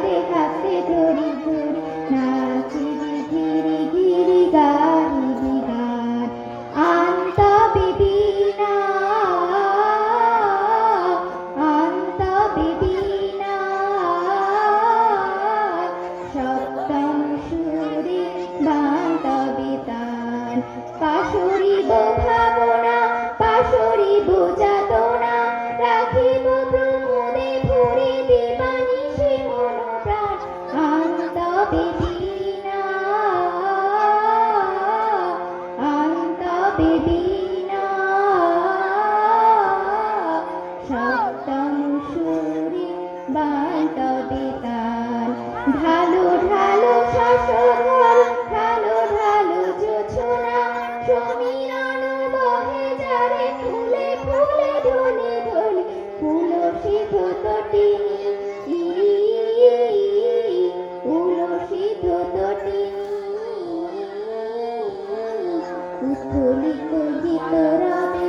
হাতে হাতে ধরি ধরি নাচি গিরি গিরি গারি গান আন্ত বিবিনা আন্ত বিবিনা সপ্তম সুরে বান্ধবিতান পাশরিব ভাবনা পাশরিব যাতনা রাখিব প্রমোদে ভরে দিবানিশি মন প্রাণ আন্ত বিবিনা আন্ত বিবিনা সপ্তম সুরে বান্ধবিতান ঢালো ঢালো শাসঘর ঢালো ঢালো জোছনা সমীরণ বহে যারে ফুলে ফুলে ধ্বনি ধ্বনি তুলসী তটিনী তুলসী তটিনী উথলিত গীত রবে